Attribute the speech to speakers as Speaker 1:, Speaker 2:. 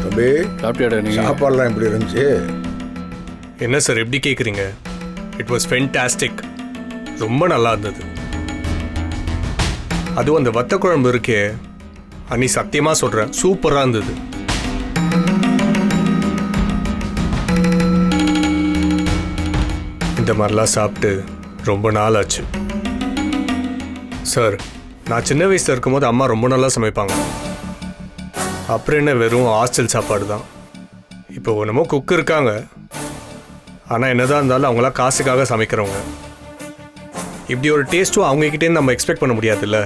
Speaker 1: தம்பி
Speaker 2: சாப்பிட்டியாடா நீ?
Speaker 1: சாப்பாடுலாம் எப்படி இருந்துச்சு?
Speaker 3: என்ன சார் எப்படி கேட்குறீங்க? It was fantastic. ரொம்ப நல்லா இருந்தது. அதுவும் அந்த வத்த குழம்பு இருக்கே, அன்னி சத்தியமாக சொல்கிறேன், சூப்பராக இருந்தது. இந்த மாதிரிலாம் சாப்பிட்டு ரொம்ப நாள் ஆச்சு சார். நான் சின்ன வயசில் இருக்கும்போது அம்மா ரொம்ப நல்லா சமைப்பாங்க. அப்புறம் என்ன வெறும் ஹாஸ்டல் சாப்பாடு தான். இப்போ ஒன்றுமோ குக் இருக்காங்க, ஆனால் என்னதான் இருந்தாலும் அவங்களாம் காசுக்காக சமைக்கிறவங்க. இப்படி ஒரு டேஸ்ட்டும் அவங்ககிட்டேருந்து நம்ம எக்ஸ்பெக்ட் பண்ண முடியாதுல்ல.